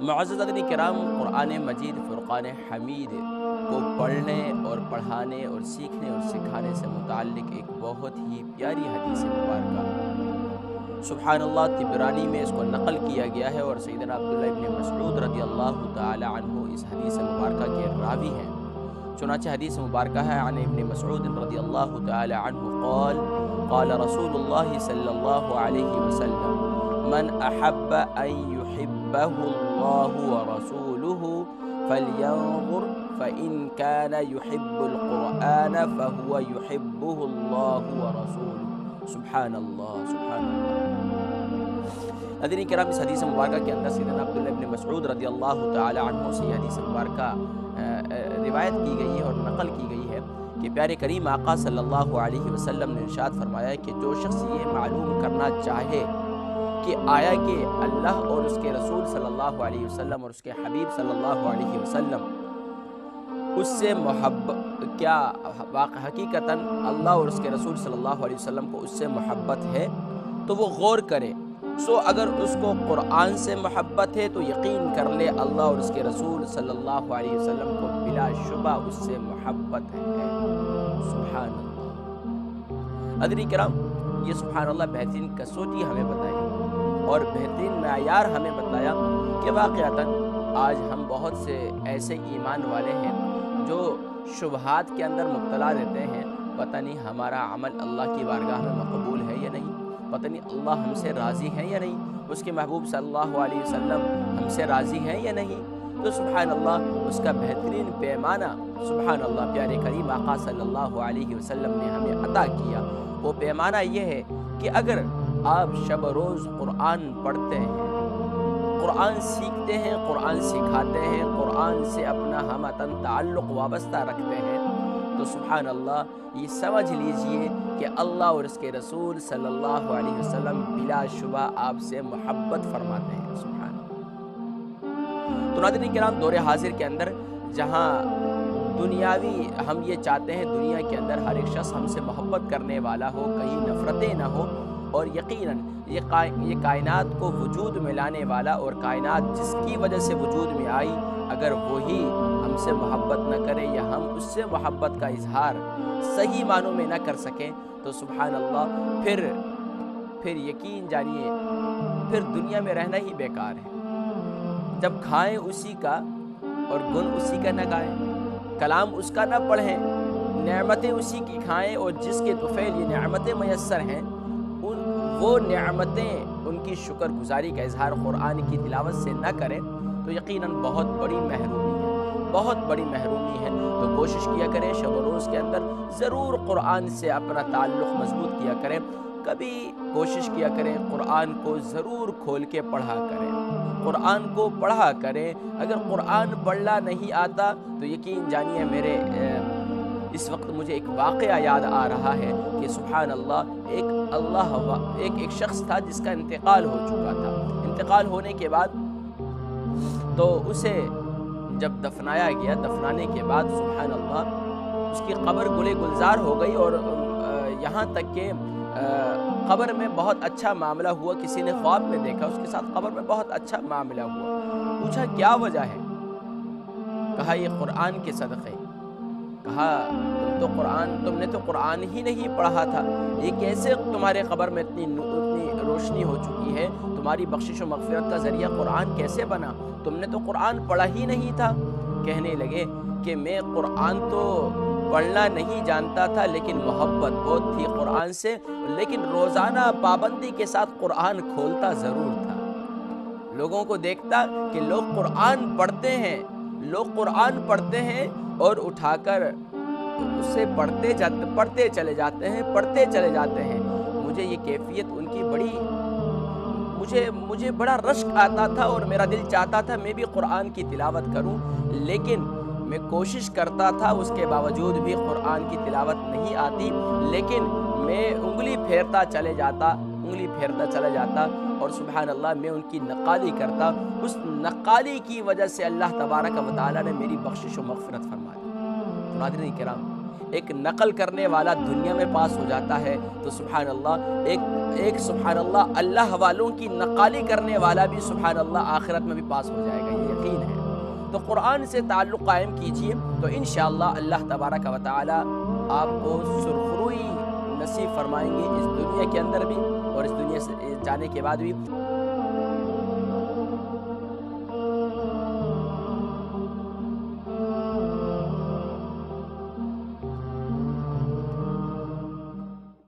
معزز حضرات کرام، قرآن مجید فرقان حمید کو پڑھنے اور پڑھانے اور سیکھنے اور سکھانے سے متعلق ایک بہت ہی پیاری حدیث مبارکہ سبحان اللہ طبرانی میں اس کو نقل کیا گیا ہے، اور سیدنا عبداللہ ابن مسعود رضی اللہ تعالی عنہ اس حدیث مبارکہ کے راوی ہیں۔ چنانچہ حدیث مبارکہ ہے عن ابن مسعود رضی اللہ تعالی عنہ قال قال رسول اللہ صلی اللہ علیہ وسلم من احب ان يحبه الله ورسوله فلينظر فإن كان يحب القرآن فهو يحبه الله ورسوله۔ سبحان اللہ سبحان اللہ۔ حضرین کرام، اس حدیث مبارکہ کے اندر سیدنا عبداللہ ابن مسعود رضی اللہ تعالی عنہ سے یہ حدیث مبارکہ روایت کی گئی ہے اور نقل کی گئی ہے کہ پیارے کریم آقا صلی اللہ علیہ وسلم نے ارشاد فرمایا ہے کہ جو شخص یہ معلوم کرنا چاہے کہ آیا کہ اللہ اور اس کے رسول صلی اللہ علیہ وسلم اور اس کے حبیب صلی اللہ علیہ وسلم اس سے محبت کیا حقیقتاً اللہ اور اس کے رسول صلی اللہ علیہ وسلم کو اس سے محبت ہے، تو وہ غور کرے۔ اگر اس کو قرآن سے محبت ہے تو یقین کر لے اللہ اور اس کے رسول صلی اللہ علیہ وسلم کو بلا شبہ اس سے محبت ہے۔ سبحان اللہ۔ حضرات کرام، یہ سبحان اللہ بہترین کسوٹی ہمیں بتائی اور بہترین معیار ہمیں بتایا کہ واقعتاً آج ہم بہت سے ایسے ایمان والے ہیں جو شبہات کے اندر مبتلا رہتے ہیں، پتہ نہیں ہمارا عمل اللہ کی بارگاہ میں مقبول ہے یا نہیں، پتہ نہیں اللہ ہم سے راضی ہے یا نہیں، اس کے محبوب صلی اللہ علیہ وسلم ہم سے راضی ہیں یا نہیں۔ تو سبحان اللہ اس کا بہترین پیمانہ سبحان اللہ پیارے کریم آقا صلی اللہ علیہ وسلم نے ہمیں عطا کیا۔ وہ پیمانہ یہ ہے کہ اگر آپ شب روز قرآن پڑھتے ہیں، قرآن سیکھتے ہیں، قرآن سکھاتے ہیں، قرآن سے اپنا ہمتن تعلق وابستہ رکھتے ہیں، تو سبحان اللہ یہ سمجھ لیجئے کہ اللہ اور اس کے رسول صلی اللہ علیہ وسلم بلا شبہ آپ سے محبت فرماتے ہیں۔ سبحان اللہ۔ تو ناظرین کرام، دور حاضر کے اندر جہاں دنیاوی ہم یہ چاہتے ہیں دنیا کے اندر ہر ایک شخص ہم سے محبت کرنے والا ہو، کہیں نفرتیں نہ ہو، اور یقیناً یہ کائنات کو وجود میں لانے والا اور کائنات جس کی وجہ سے وجود میں آئی، اگر وہی ہم سے محبت نہ کرے یا ہم اس سے محبت کا اظہار صحیح معنوں میں نہ کر سکیں، تو سبحان اللہ پھر یقین جانیے پھر دنیا میں رہنا ہی بیکار ہے۔ جب کھائیں اسی کا اور گن اسی کا نہ گائیں، کلام اس کا نہ پڑھیں، نعمتیں اسی کی کھائیں، اور جس کے طفیل یہ نعمتیں میسر ہیں وہ نعمتیں ان کی شکر گزاری کا اظہار قرآن کی تلاوت سے نہ کریں، تو یقیناً بہت بڑی محرومی ہے، بہت بڑی محرومی ہے۔ تو کوشش کیا کریں شب و روز کے اندر ضرور قرآن سے اپنا تعلق مضبوط کیا کریں، کبھی کوشش کیا کریں قرآن کو ضرور کھول کے پڑھا کریں، قرآن کو پڑھا کریں۔ اگر قرآن پڑھنا نہیں آتا تو یقین جانیے میرے اس وقت مجھے ایک واقعہ یاد آ رہا ہے کہ سبحان اللہ ایک شخص تھا جس کا انتقال ہو چکا تھا۔ انتقال ہونے کے بعد تو اسے جب دفنایا گیا، دفنانے کے بعد سبحان اللہ اس کی قبر گلے گلزار ہو گئی، اور یہاں تک کہ قبر میں بہت اچھا معاملہ ہوا، کسی نے خواب میں دیکھا اس کے ساتھ قبر میں بہت اچھا معاملہ ہوا۔ پوچھا کیا وجہ ہے؟ کہا یہ قرآن کے صدقے۔ کہا تم نے تو قرآن ہی نہیں پڑھا تھا، یہ کیسے تمہارے قبر میں اتنی روشنی ہو چکی ہے، تمہاری بخشش و مغفرت کا ذریعہ قرآن کیسے بنا؟ تم نے تو قرآن پڑھا ہی نہیں تھا۔ کہنے لگے کہ میں قرآن تو پڑھنا نہیں جانتا تھا، لیکن محبت بہت تھی قرآن سے، لیکن روزانہ پابندی کے ساتھ قرآن کھولتا ضرور تھا۔ لوگوں کو دیکھتا کہ لوگ قرآن پڑھتے ہیں، اور اٹھا کر اسے پڑھتے چلے جاتے ہیں۔ مجھے یہ کیفیت ان کی مجھے بڑا رشک آتا تھا، اور میرا دل چاہتا تھا میں بھی قرآن کی تلاوت کروں، لیکن میں کوشش کرتا تھا، اس کے باوجود بھی قرآن کی تلاوت نہیں آتی، لیکن میں انگلی پھیرتا چلا جاتا، اور سبحان اللہ میں ان کی نقالی کرتا۔ اس نقالی کی وجہ سے اللہ تبارک و تعالیٰ نے میری بخشش و مغفرت فرما دی۔ ناظرین کرام، ایک نقل کرنے والا دنیا میں پاس ہو جاتا ہے تو سبحان اللہ ایک سبحان اللہ اللہ والوں کی نقالی کرنے والا بھی سبحان اللہ آخرت میں بھی پاس ہو جائے گا، یہ یقین ہے۔ تو قرآن سے تعلق قائم کیجئے تو انشاءاللہ اللہ تبارک و تعالی آپ کو سرخروئی نصیب فرمائیں گے، اس دنیا کے اندر بھی اور اس دنیا سے جانے کے بعد بھی۔